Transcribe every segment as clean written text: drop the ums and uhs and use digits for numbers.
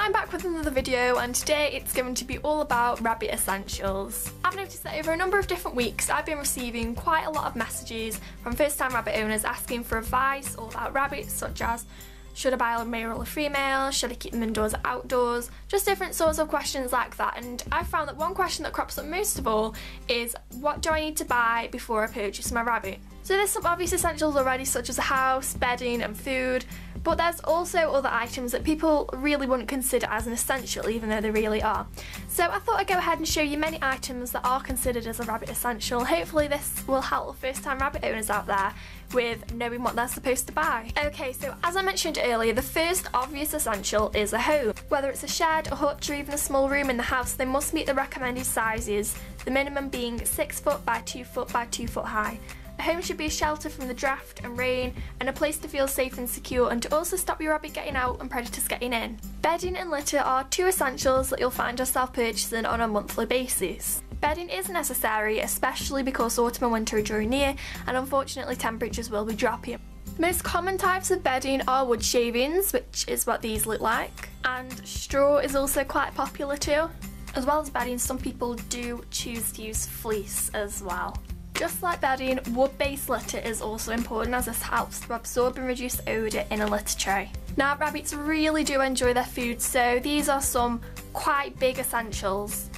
I'm back with another video, and today it's going to be all about rabbit essentials. I've noticed that over a number of different weeks I've been receiving quite a lot of messages from first-time rabbit owners asking for advice all about rabbits, such as should I buy a male or a female, should I keep them indoors or outdoors, just different sorts of questions like that. And I found that one question that crops up most of all is, what do I need to buy before I purchase my rabbit? So there's some obvious essentials already, such as a house, bedding and food, but there's also other items that people really wouldn't consider as an essential, even though they really are. So I thought I'd go ahead and show you many items that are considered as a rabbit essential. Hopefully this will help first-time rabbit owners out there with knowing what they're supposed to buy. Okay, so as I mentioned earlier, the first obvious essential is a home. Whether it's a shed, a hutch or even a small room in the house, they must meet the recommended sizes, the minimum being 6 foot by 2 foot by 2 foot high. A home should be a shelter from the draft and rain, and a place to feel safe and secure, and to also stop your rabbit getting out and predators getting in. Bedding and litter are two essentials that you'll find yourself purchasing on a monthly basis. Bedding is necessary, especially because autumn and winter are drawing near, and unfortunately temperatures will be dropping. The most common types of bedding are wood shavings, which is what these look like, and straw is also quite popular too. As well as bedding, some people do choose to use fleece as well. Just like bedding, wood-based litter is also important, as this helps to absorb and reduce odour in a litter tray. Now, rabbits really do enjoy their food, so these are some quite big essentials.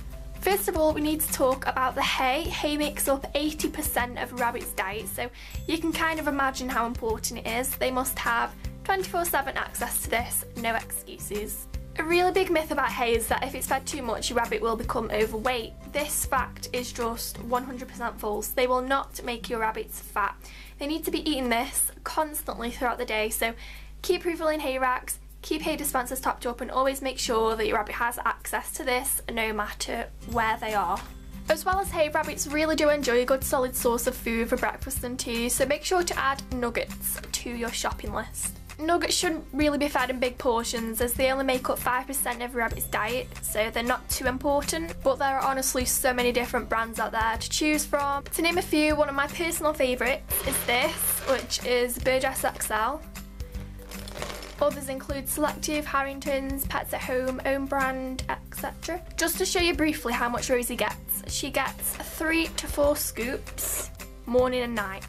First of all, we need to talk about the hay. Hay makes up 80% of a rabbit's diet, so you can kind of imagine how important it is. They must have 24/7 access to this, no excuses. A really big myth about hay is that if it's fed too much, your rabbit will become overweight. This fact is just 100% false. They will not make your rabbits fat. They need to be eating this constantly throughout the day, so keep refilling hay racks, keep hay dispensers topped up, and always make sure that your rabbit has access to this no matter where they are. As well as hay, rabbits really do enjoy a good solid source of food for breakfast and tea, so make sure to add nuggets to your shopping list. Nuggets shouldn't really be fed in big portions, as they only make up 5% of a rabbit's diet, so they're not too important, but there are honestly so many different brands out there to choose from. To name a few, one of my personal favourites is this, which is Burgess XL. Others include Selective, Harrington's, Pets at Home, Own Brand, etc. Just to show you briefly how much Rosie gets, she gets 3 to 4 scoops, morning and night.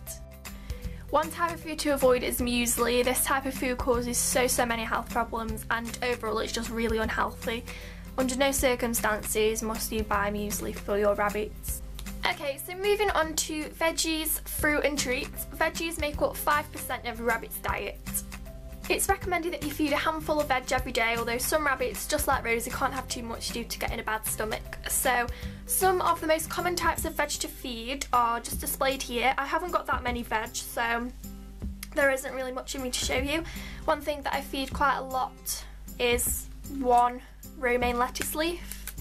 One type of food to avoid is muesli. This type of food causes so many health problems, and overall it's just really unhealthy. Under no circumstances must you buy muesli for your rabbits. Okay, so moving on to veggies, fruit and treats. Veggies make up 5% of a rabbit's diet. It's recommended that you feed a handful of veg every day, although some rabbits, just like Rosie, can't have too much due to getting a bad stomach. So some of the most common types of veg to feed are just displayed here. I haven't got that many veg, so there isn't really much in me to show you. One thing that I feed quite a lot is one romaine lettuce leaf.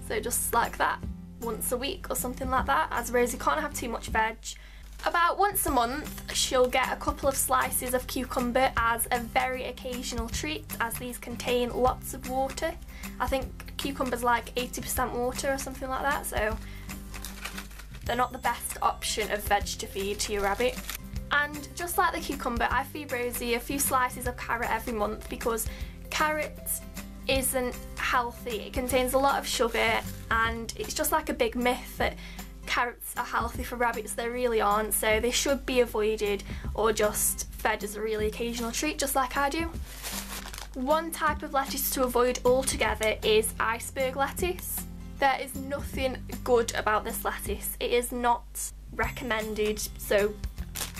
So just like that, once a week or something like that, as Rosie can't have too much veg. About once a month she'll get a couple of slices of cucumber as a very occasional treat, as these contain lots of water. I think cucumber's like 80% water or something like that, so they're not the best option of veg to feed to your rabbit. And just like the cucumber, I feed Rosie a few slices of carrot every month, because carrot isn't healthy. It contains a lot of sugar, and it's just like a big myth that carrots are healthy for rabbits. They really aren't, so they should be avoided or just fed as a really occasional treat, just like I do. One type of lettuce to avoid altogether is iceberg lettuce. There is nothing good about this lettuce. It is not recommended, so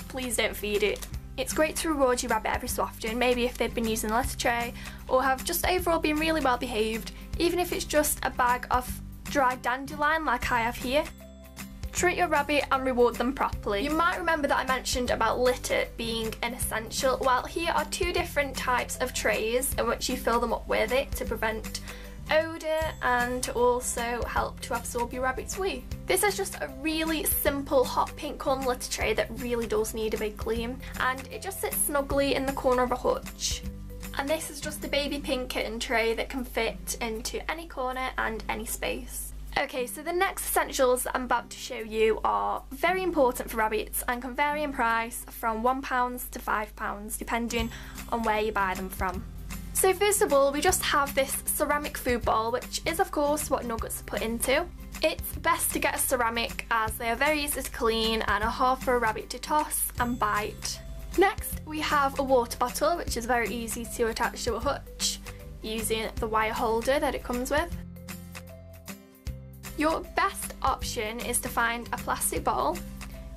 please don't feed it. It's great to reward your rabbit every so often, maybe if they've been using the litter tray or have just overall been really well behaved, even if it's just a bag of dried dandelion like I have here. Treat your rabbit and reward them properly. You might remember that I mentioned about litter being an essential. Well, here are two different types of trays in which you fill them up with it to prevent odour and to also help to absorb your rabbit's wee. This is just a really simple hot pink corn litter tray that really does need a big clean, and it just sits snugly in the corner of a hutch. And this is just a baby pink kitten tray that can fit into any corner and any space. Okay, so the next essentials that I'm about to show you are very important for rabbits and can vary in price from £1 to £5 depending on where you buy them from. So first of all, we just have this ceramic food bowl, which is of course what nuggets are put into. It's best to get a ceramic as they are very easy to clean and are hard for a rabbit to toss and bite. Next we have a water bottle, which is very easy to attach to a hutch using the wire holder that it comes with. Your best option is to find a plastic bowl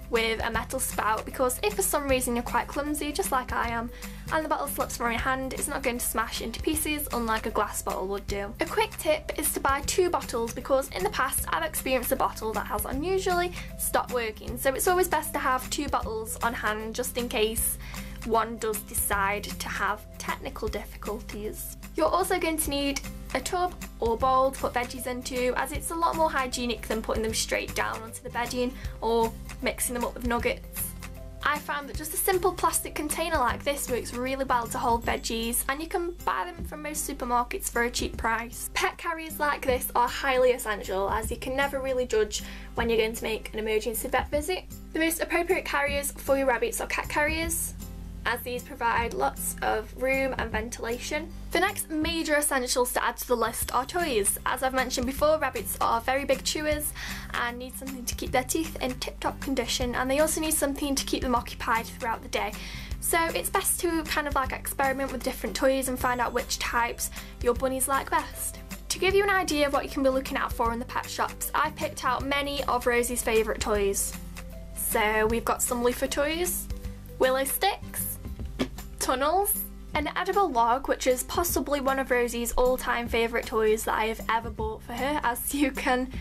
with a metal spout, because if for some reason you're quite clumsy, just like I am, and the bottle slips from your hand, it's not going to smash into pieces unlike a glass bottle would do. A quick tip is to buy 2 bottles, because in the past I've experienced a bottle that has unusually stopped working, so it's always best to have 2 bottles on hand just in case one does decide to have technical difficulties. You're also going to need a tub or bowl to put veggies into, as it's a lot more hygienic than putting them straight down onto the bedding or mixing them up with nuggets. I found that just a simple plastic container like this works really well to hold veggies, and you can buy them from most supermarkets for a cheap price. Pet carriers like this are highly essential, as you can never really judge when you're going to make an emergency vet visit. The most appropriate carriers for your rabbits are cat carriers, as these provide lots of room and ventilation. The next major essentials to add to the list are toys. As I've mentioned before, rabbits are very big chewers and need something to keep their teeth in tip-top condition, and they also need something to keep them occupied throughout the day. So it's best to kind of like experiment with different toys and find out which types your bunnies like best. To give you an idea of what you can be looking out for in the pet shops, I picked out many of Rosie's favourite toys. So we've got some loofah toys, willow sticks, tunnels, an edible log, which is possibly one of Rosie's all-time favourite toys that I have ever bought for her, as you can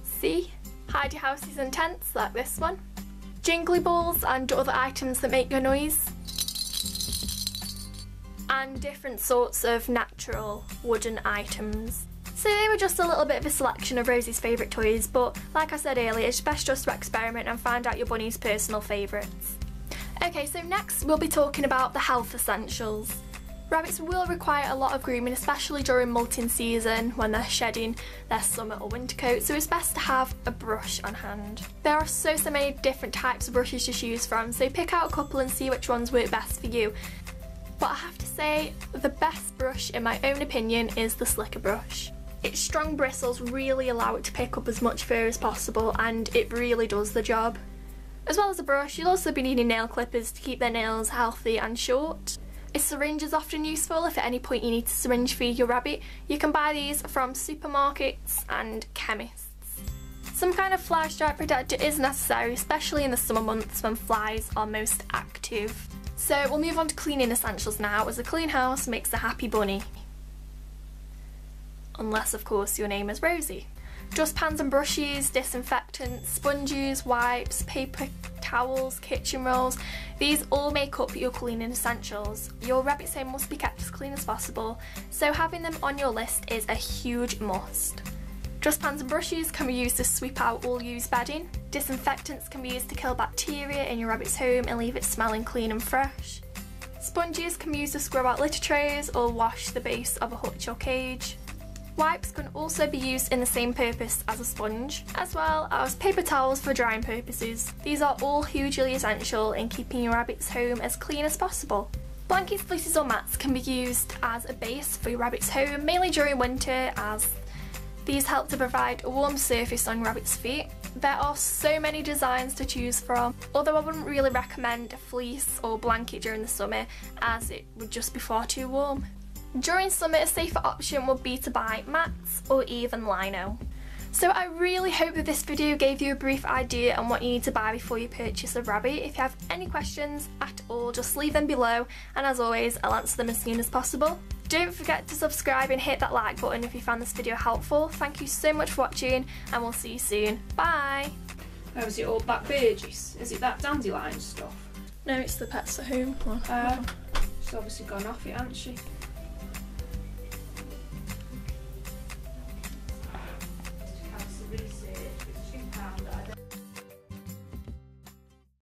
see. Hidey houses and tents like this one, jingly balls and other items that make a noise, and different sorts of natural wooden items. So they were just a little bit of a selection of Rosie's favourite toys, but like I said earlier, it's best just to experiment and find out your bunny's personal favourites. Okay, so next we'll be talking about the health essentials. Rabbits will require a lot of grooming, especially during molting season when they're shedding their summer or winter coat, so it's best to have a brush on hand. There are so many different types of brushes to choose from, so pick out a couple and see which ones work best for you. But I have to say, the best brush in my own opinion is the slicker brush. Its strong bristles really allow it to pick up as much fur as possible, and it really does the job. As well as a brush, you'll also be needing nail clippers to keep their nails healthy and short. A syringe is often useful if at any point you need to syringe feed your rabbit. You can buy these from supermarkets and chemists. Some kind of fly stripe protector is necessary, especially in the summer months when flies are most active. So we'll move on to cleaning essentials now, as a clean house makes a happy bunny. Unless of course your name is Rosie. Dustpans and brushes, disinfectants, sponges, wipes, paper towels, kitchen rolls, these all make up your cleaning essentials. Your rabbit's home must be kept as clean as possible, so having them on your list is a huge must. Dustpans and brushes can be used to sweep out all used bedding. Disinfectants can be used to kill bacteria in your rabbit's home and leave it smelling clean and fresh. Sponges can be used to scrub out litter trays or wash the base of a hutch or cage. Wipes can also be used in the same purpose as a sponge, as well as paper towels for drying purposes. These are all hugely essential in keeping your rabbit's home as clean as possible. Blankets, fleeces or mats can be used as a base for your rabbit's home, mainly during winter, as these help to provide a warm surface on your rabbit's feet. There are so many designs to choose from, although I wouldn't really recommend a fleece or blanket during the summer, as it would just be far too warm. During summer, a safer option would be to buy mats or even lino. So I really hope that this video gave you a brief idea on what you need to buy before you purchase a rabbit. If you have any questions at all, just leave them below, and as always, I'll answer them as soon as possible. Don't forget to subscribe and hit that like button if you found this video helpful. Thank you so much for watching, and we'll see you soon. Bye! Oh, is it all back Burgess? Is it that dandelion stuff? No, it's the Pets at Home one. She's obviously gone off it, hasn't she?